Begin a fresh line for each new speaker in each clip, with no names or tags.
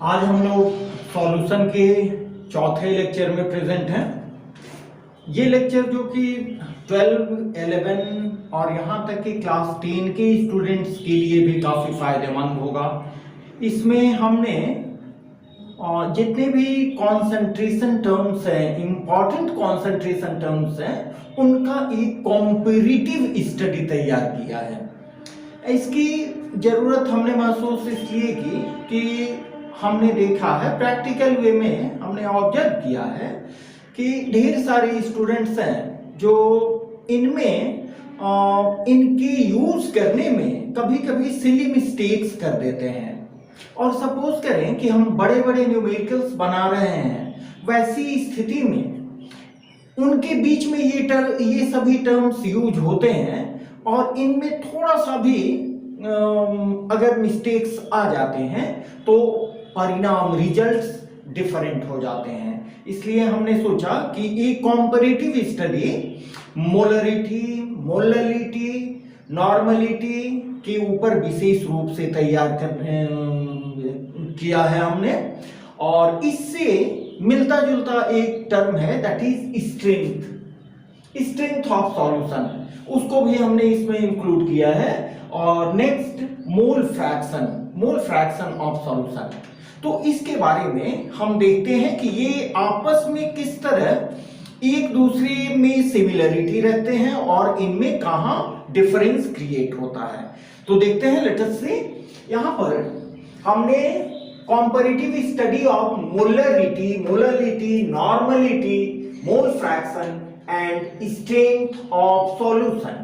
आज हम लोग सॉल्यूशन के चौथे लेक्चर में प्रेजेंट हैं। ये लेक्चर जो कि 12, 11 और यहाँ तक कि क्लास 10 के स्टूडेंट्स के लिए भी काफ़ी फायदेमंद होगा। इसमें हमने जितने भी कंसंट्रेशन टर्म्स हैं, इंपॉर्टेंट कंसंट्रेशन टर्म्स हैं, उनका एक कॉम्पेरेटिव स्टडी तैयार किया है। इसकी ज़रूरत हमने महसूस इसलिए की कि हमने देखा है, प्रैक्टिकल वे में हमने ऑब्जर्व किया है कि ढेर सारे स्टूडेंट्स हैं जो इनमें इनके यूज करने में कभी कभी सिली मिस्टेक्स कर देते हैं। और सपोज करें कि हम बड़े बड़े न्यूमेरिकल्स बना रहे हैं, वैसी स्थिति में उनके बीच में ये सभी टर्म्स यूज होते हैं और इनमें थोड़ा सा भी अगर मिस्टेक्स आ जाते हैं तो परिणाम रिजल्ट्स डिफरेंट हो जाते हैं। इसलिए हमने सोचा कि एक कॉम्पैरेटिव स्टडी मोलरिटी, मोललिटी, नॉर्मलिटी के ऊपर विशेष रूप से तैयार किया है हमने। और इससे मिलता जुलता एक टर्म है, that is strength of solution, उसको भी हमने इसमें इंक्लूड किया है। और next mole fraction of solution. तो इसके बारे में हम देखते हैं कि ये आपस में किस तरह एक दूसरे में सिमिलरिटी रखते हैं और इनमें कहां डिफरेंस क्रिएट होता है। तो देखते हैं, लेट अस सी। यहां पर हमने comparative study of molarity, normality, mole fraction and strength of solution.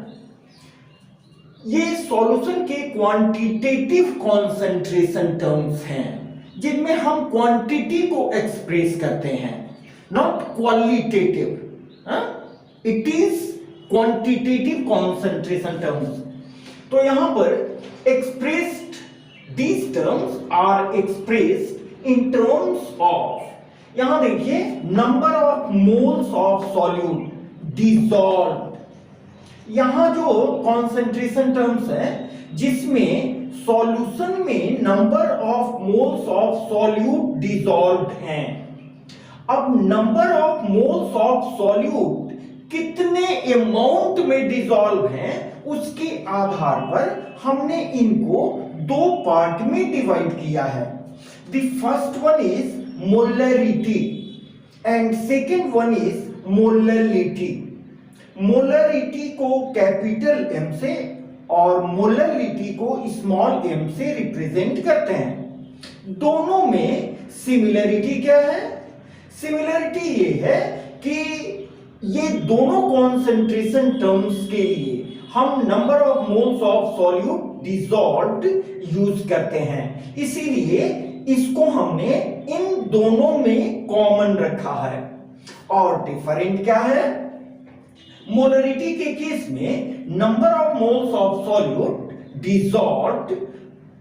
ये सॉल्यूशन के क्वांटिटेटिव कंसंट्रेशन टर्म्स हैं जिनमें हम क्वांटिटी को एक्सप्रेस करते हैं, not qualitative. It is quantitative concentration terms. तो यहां पर these terms are expressed in terms of, यहां देखिए, number of moles of solute dissolved। यहां जो कंसंट्रेशन टर्म्स है जिसमें सॉल्यूशन में number of moles of solute dissolved हैं। अब number of moles of solute कितने अमाउंट में डिसॉल्व हैं उसके आधार पर हमने इनको दो पार्ट में डिवाइड किया है। The first one is molarity and second one is molality. Molarity को कैपिटल एम से और मोललिटी को स्मॉल एम से रिप्रेजेंट करते हैं। दोनों में सिमिलरिटी क्या है? सिमिलरिटी ये है कि ये दोनों कॉन्सेंट्रेशन टर्म्स के लिए हम number of moles of solute dissolved use करते हैं, इसीलिए इसको हमने इन दोनों में कॉमन रखा है। और डिफरेंट क्या है? मोलरिटी के केस में number of moles of solute dissolved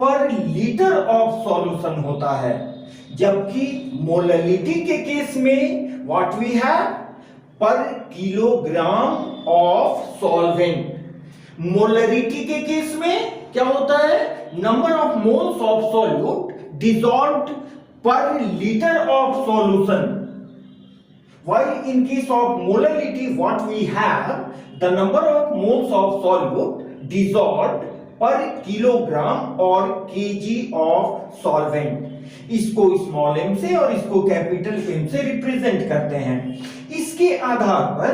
per litre of solution होता है, जबकि मोललिटी के केस में what we have, per kilogram of solvent. Molarity के केस में क्या होता है? Number of moles of solute dissolved per litre of solution. While in case of molality, what we have, the number of moles of solute dissolved per kilogram or kg of solvent। इसको small M से और इसको capital M से represent करते हैं। इसके आधार पर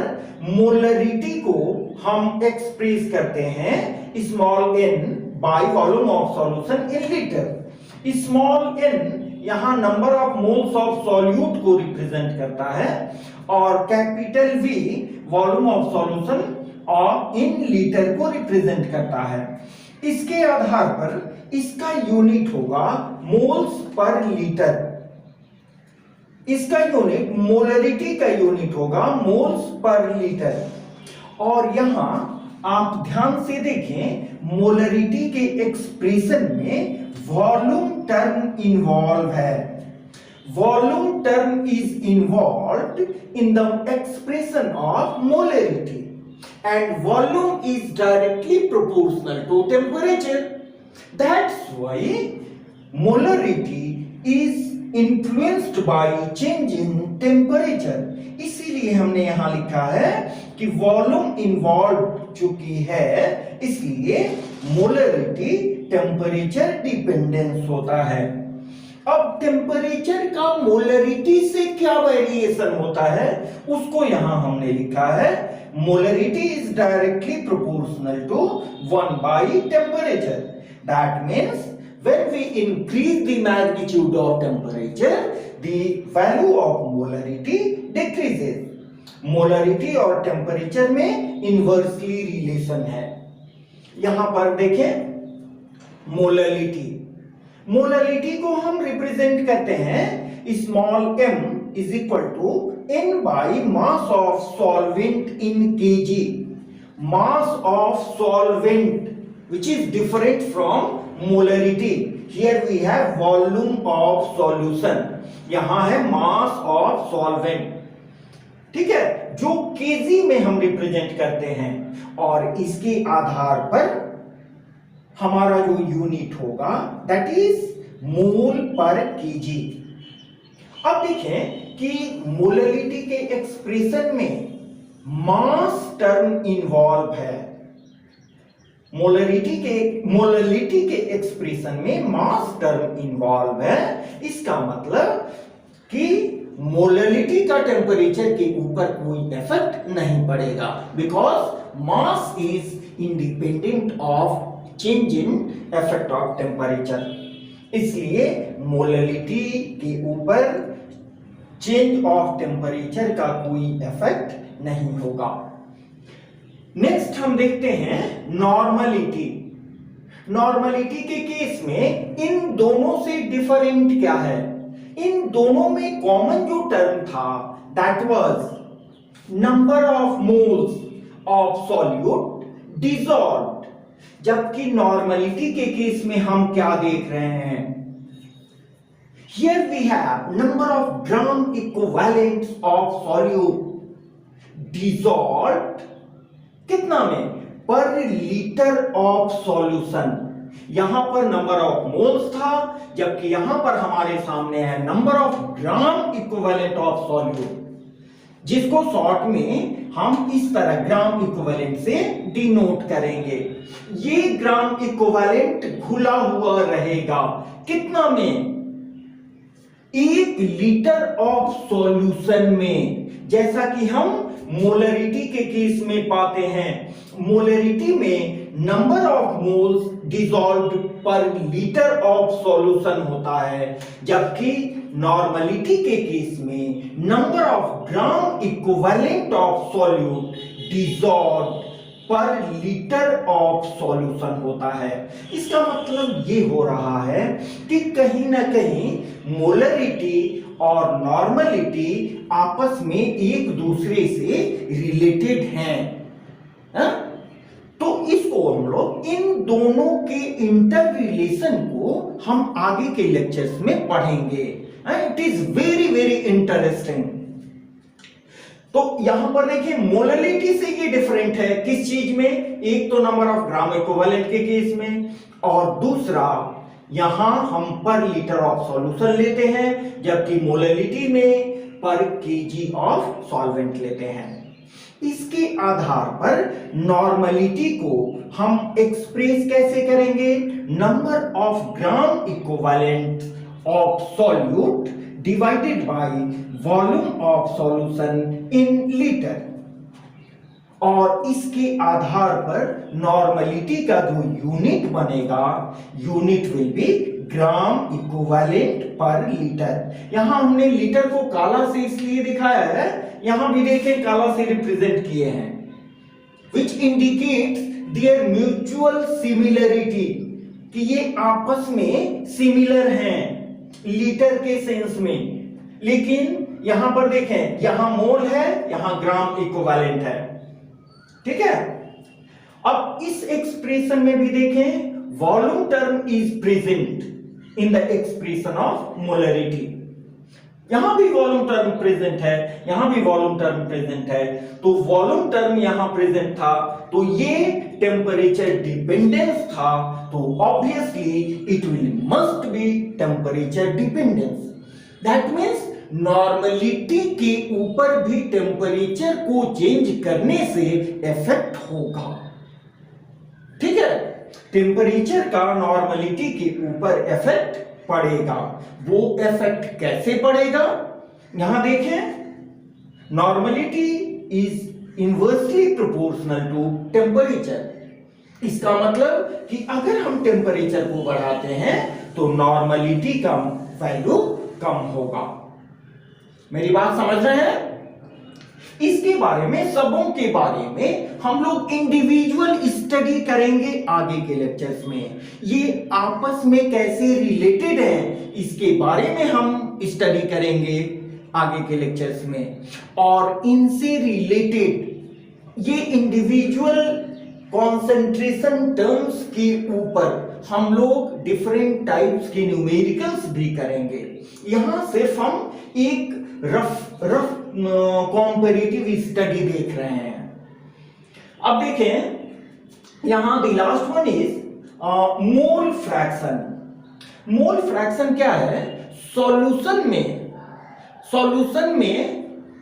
molarity को हम एक्सप्रेस करते हैं small n by volume of solution in litre. Small n यहां number of moles of solute को रिप्रेजेंट करता है और capital V volume of solution और इन लीटर को रिप्रेजेंट करता है। इसके आधार पर इसका यूनिट होगा मोल्स पर लीटर। इसका यूनिट, मोलरिटी का यूनिट होगा मोल्स पर लीटर। और यहां आप ध्यान से देखें, मोलरिटी के एक्सप्रेशन में वॉल्यूम टर्म इन्वॉल्व है। Volume term is involved in the expression of molarity and volume is directly proportional to temperature. That's why molarity is influenced by change in temperature. इसीलिए हमने यहां लिखा है कि वॉल्यूम इन्वॉल्व चुकी है, इसलिए मोलरिटी टेम्परेचर डिपेंडेंस होता है। अब टेम्परेचर का मोलरिटी से क्या वेरिएशन होता है उसको यहां हमने लिखा है, molarity is directly proportional to 1 by temperature. That means when we increase the magnitude of temperature, the value of molarity decreases. Molarity और टेम्परेचर में इनवर्सली रिलेशन है। यहां पर देखें मोलरिटी, मोलरिटी को हम रिप्रेजेंट करते हैं small m is equal to n by mass of solvent in kg. Mass of solvent which is different from molarity. Here we have volume of solution, यहां है mass of solvent, ठीक है, जो KG में हम represent करते हैं और इसके आधार पर हमारा जो यूनिट होगा दैट इज मोल पर केजी। अब देखें कि मोलरिटी के एक्सप्रेशन में मास टर्म इन्वॉल्व है। मोलरिटी के एक्सप्रेशन में मास टर्म इन्वॉल्व है। इसका मतलब कि मोलरिटी का टेम्परेचर के ऊपर कोई इफेक्ट नहीं पड़ेगा, because mass is independent of change in effect of temperature. इसलिए मोलरिटी के ऊपर चेंज ऑफ टेम्परेचर का कोई इफेक्ट नहीं होगा। नेक्स्ट हम देखते हैं नॉर्मलिटी। नॉर्मलिटी के केस में इन दोनों से डिफरेंट क्या है? इन दोनों में कॉमन जो टर्म था that was number of moles of solute dissolved, जबकि नॉर्मलिटी के केस में हम क्या देख रहे हैं? Here we have number of gram equivalents of solute dissolved कितना में? पर लीटर ऑफ सॉल्यूशन। यहां पर नंबर ऑफ मोल्स था, जबकि यहां पर हमारे सामने है number of gram equivalent of solute, जिसको शॉर्ट में हम इस तरह ग्राम इक्विवेलेंट से डिनोट करेंगे। ये ग्राम इक्विवेलेंट घुला हुआ रहेगा कितना में? 1 लीटर ऑफ सॉल्यूशन में, जैसा कि हम मोलरिटी के केस में पाते हैं। मोलरिटी में number of moles dissolved per litre of solution होता है, जबकि नॉर्मलिटी के केस में number of gram equivalent of solute dissolved per litre of solution होता है। इसका मतलब ये हो रहा है कि कहीं ना कहीं मोलरिटी और नॉर्मलिटी आपस में एक दूसरे से रिलेटेड हैं, तो इसको हम लोग इन दोनों के इंटर रिलेशन को हम आगे के लेक्चर्स में पढ़ेंगे। It is very very interesting. तो यहां पर देखिए मोलरिटी से ये डिफरेंट है किस चीज में? एक तो नंबर ऑफ ग्राम इक्विवेलेंट के केस में, और दूसरा यहां हम पर लीटर ऑफ सॉल्यूशन लेते हैं, जबकि मोलरिटी में पर केजी ऑफ सॉल्वेंट लेते हैं। इसके आधार पर नॉर्मलिटी को हम एक्सप्रेस कैसे करेंगे? Number of gram equivalent of solute divided by volume of solution in litre, और इसके आधार पर नॉर्मलिटी का जो यूनिट बनेगा, unit will be gram equivalent पर लीटर। यहां हमने लीटर को काला से इसलिए दिखाया है, यहां भी देखें काला से रिप्रेजेंट किए हैं, which indicates their mutual similarity, कि ये आपस में सिमिलर हैं लीटर के सेंस में। लेकिन यहां पर देखें, यहां मोल है, यहां ग्राम इक्विवेलेंट है, ठीक है। अब इस एक्सप्रेशन में भी देखें volume term is present in the expression of molarity. यहां भी वॉल्यूम टर्म प्रेजेंट है, यहां भी वॉल्यूम टर्म प्रेजेंट है, तो वॉल्यूम टर्म यहां प्रेजेंट था, तो ये टेम्परेचर डिपेंडेंस था, तो obviously it will must be temperature dependence. That means normality के ऊपर भी टेम्परेचर को चेंज करने से इफेक्ट होगा। ठीक है, टेम्परेचर का नॉर्मलिटी के ऊपर इफेक्ट पड़ेगा। वो इफेक्ट कैसे पड़ेगा, यहां देखें, normality is inversely proportional to temperature. इसका मतलब कि अगर हम टेम्परेचर को बढ़ाते हैं तो नॉर्मलिटी का वैल्यू कम होगा। मेरी बात समझ रहे हैं? इसके बारे में, सबों के बारे में हम लोग इंडिविजुअल स्टडी करेंगे आगे के लेक्चर्स में। ये आपस में कैसे रिलेटेड हैं, इसके बारे में हम स्टडी करेंगे आगे के लेक्चर्स में। और इनसे रिलेटेड ये इंडिविजुअल कॉन्सेंट्रेशन टर्म्स के ऊपर हम लोग डिफरेंट टाइप्स के न्यूमेरिकल्स भी करेंगे। यहां सिर्फ हम एक रफ कॉम्पेरेटिव स्टडी देख रहे हैं। अब देखें, यहां the last one is mole fraction. Mole fraction क्या है? सॉल्यूशन में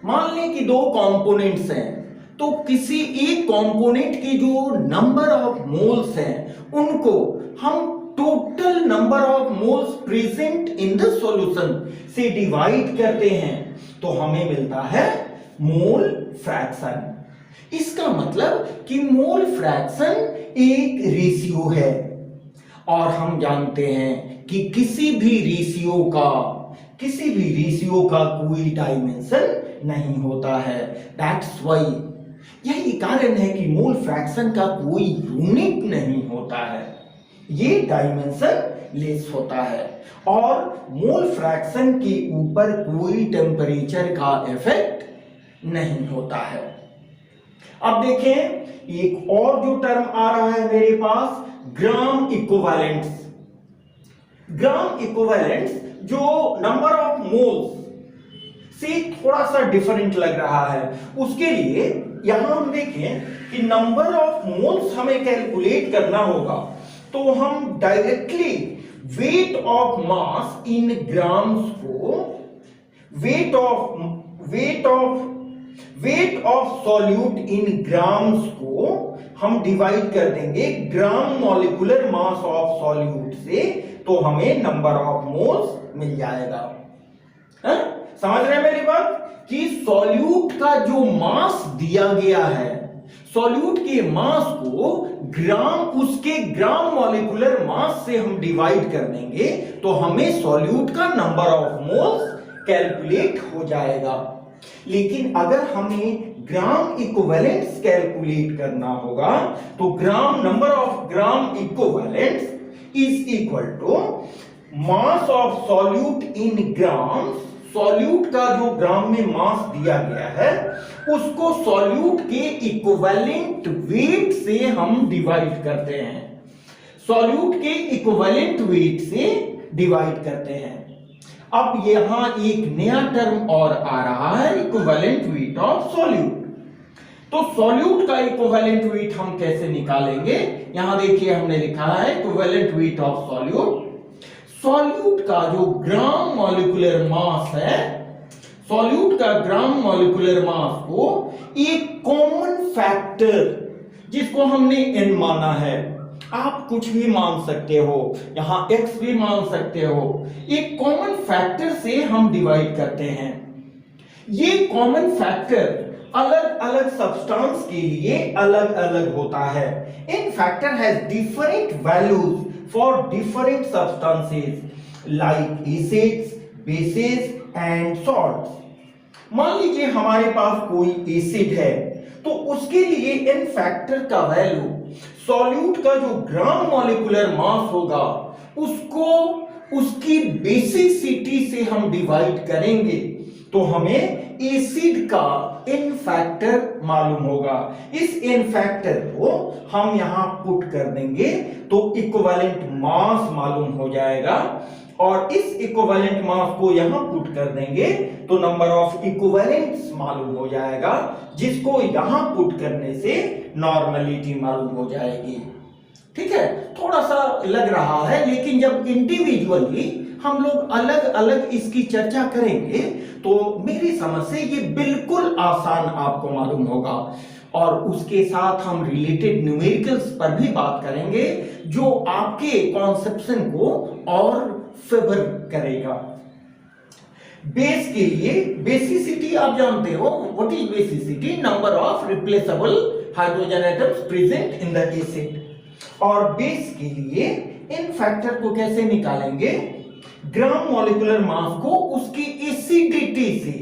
मान लें कि दो कंपोनेंट्स हैं, तो किसी एक कंपोनेंट के जो नंबर ऑफ मोल्स हैं उनको हम total number of moles present in the solution से डिवाइड करते हैं, तो हमें मिलता है मोल फ्रैक्शन। इसका मतलब कि मोल फ्रैक्शन एक रेशियो है, और हम जानते हैं कि किसी भी रेशियो का कोई डायमेंशन नहीं होता है। दैट्स वाई, यही कारण है कि मोल फ्रैक्शन का कोई यूनिट नहीं होता है, ये डायमेंशन लेस होता है, और मोल फ्रैक्शन के ऊपर कोई टेम्परेचर का इफेक्ट नहीं होता है। अब देखें, एक और जो टर्म आ रहा है मेरे पास, ग्राम इक्विवेलेंट्स। ग्राम इक्विवेलेंट्स जो नंबर ऑफ मोल्स से थोड़ा सा डिफरेंट लग रहा है, उसके लिए यहां हम देखें कि नंबर ऑफ मोल्स हमें कैलकुलेट करना होगा, तो हम directly weight of mass in grams को weight of solute in grams को हम डिवाइड कर देंगे gram molecular mass of solute से, तो हमें नंबर ऑफ मोल्स मिल जाएगा। समझ रहे हैं मेरी बात? कि सॉल्यूट का जो मास दिया गया है, सॉल्यूट के मास को उसके ग्राम मॉलिक्यूलर मास से हम डिवाइड कर देंगे, तो हमें सॉल्यूट का नंबर ऑफ मोल्स कैलकुलेट हो जाएगा। लेकिन अगर हमें ग्राम इक्विवेलेंट्स कैलकुलेट करना होगा, तो number of gram equivalents is equal to mass of solute in grams. Solute का जो ग्राम में मास दिया गया है उसको सॉल्यूट के इक्विवेलेंट वेट से हम डिवाइड करते हैं, सॉल्यूट के इक्विवेलेंट वेट से डिवाइड करते हैं। अब यहां एक नया टर्म और आ रहा है, इक्विवेलेंट वेट ऑफ सॉल्यूट। तो सॉल्यूट का इक्विवेलेंट वेट हम कैसे निकालेंगे? यहां देखिए, हमने लिखा है equivalent weight of solute. Solute का जो ग्राम मॉलिक्यूलर मास है, सॉल्यूट का ग्राम मॉलिक्यूलर मास को एक कॉमन फैक्टर, जिसको हमने n माना है, आप कुछ भी मान सकते हो, यहां x भी मान सकते हो, एक कॉमन फैक्टर से हम डिवाइड करते हैं। ये कॉमन फैक्टर अलग अलग सब्सटेंस के लिए अलग अलग होता है। इन factor has different values for different substances like acids, bases and salts। मान लीजिए हमारे पास कोई एसिड है, तो उसके लिए इन फैक्टर का वैल्यू सॉल्यूट का जो ग्राम मॉलिक्यूलर मास होगा उसको उसकी बेसिसिटी से हम डिवाइड करेंगे, तो हमें एसिड का इन फैक्टर मालूम होगा। इस इन फैक्टर को हम यहां पुट कर देंगे, तो इक्विवेलेंट मास मालूम हो जाएगा। और इस इक्विवेलेंट मास को यहां पुट कर देंगे तो नंबर ऑफ इक्विवेलेंट्स मालूम हो जाएगा, जिसको यहां पुट करने से नॉर्मलिटी मालूम हो जाएगी। ठीक है, थोड़ा सा लग रहा है, लेकिन जब इंडिविजुअली हम लोग अलग अलग इसकी चर्चा करेंगे तो मेरी समझ से ये बिल्कुल आसान आपको मालूम होगा। और उसके साथ हम रिलेटेड न्यूमेरिकल्स पर भी बात करेंगे जो आपके कॉन्सेप्शन को और फेवर करेगा। बेस के लिए बेसिसिटी आप जानते हो, what is basicity? Number of replaceable hydrogen atoms present in the acid. और बेस के लिए इन फैक्टर को कैसे निकालेंगे? ग्राम मॉलिक्यूलर मास को उसकी एसिडिटी से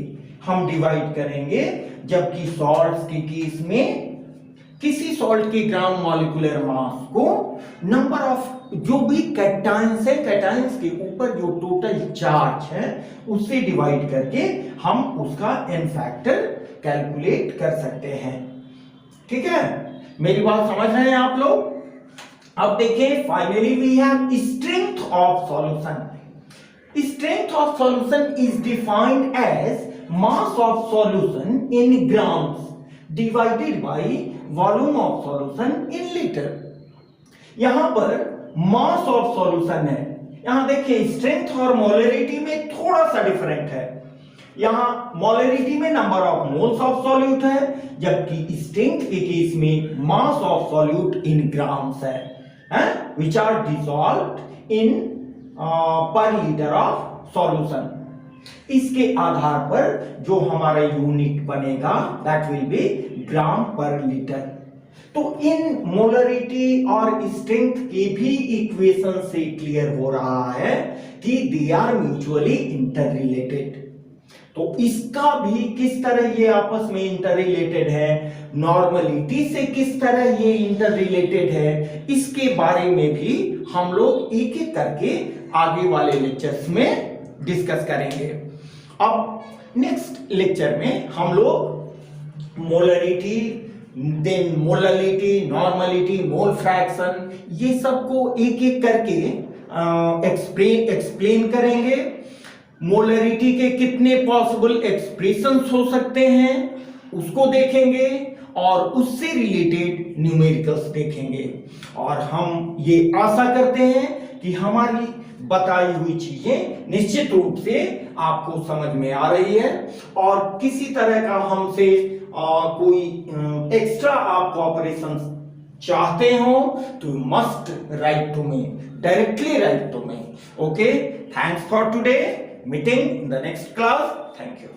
हम डिवाइड करेंगे, जबकि सॉल्ट्स के केस में किसी सॉल्ट के ग्राम मॉलिक्यूलर मास को नंबर ऑफ जो भी कैटायंस है, कैटायंस के ऊपर जो टोटल चार्ज है उससे डिवाइड करके हम उसका एन फैक्टर कैलकुलेट कर सकते हैं। ठीक है, मेरी बात समझ रहे हैं आप लोग? अब देखें, finally we have strength of solution. Strength of solution is defined as mass of solution in grams divided by volume of solution in liter। यहां पर mass of solution है। यहां देखिए strength और molarity में थोड़ा सा डिफरेंट है। यहां molarity में number of moles of solute है, जबकि strength के केस में mass of solute in grams है, which are dissolved in पर लीटर ऑफ सॉल्यूशन। इसके आधार पर जो हमारा यूनिट बनेगा दैट विल बी ग्राम पर लीटर। तो इन मोलरिटी और स्ट्रेंथ के भी इक्वेशन से क्लियर हो रहा है कि they are mutually inter related. तो इसका भी किस तरह ये आपस में इंटर रिलेटेड है, नॉर्मलिटी से किस तरह ये इंटर रिलेटेड है, इसके बारे में भी हम लोग एक एक करके आगे वाले लेक्चर्स में डिस्कस करेंगे। अब नेक्स्ट लेक्चर में हम लोग molarity, then molality, normality, mole fraction, ये सब को एक एक करके एक्सप्लेन करेंगे। मोलरिटी के कितने पॉसिबल एक्सप्रेशंस हो सकते हैं उसको देखेंगे और उससे रिलेटेड न्यूमेरिकल्स देखेंगे। और हम ये आशा करते हैं कि हमारी बताई हुई चीजें निश्चित रूप से आपको समझ में आ रही है, और किसी तरह का हमसे कोई एक्स्ट्रा आप कोऑपरेशन चाहते हो तो must write to me, directly write to me. Okay, thanks for today, meeting in the next class. Thank you.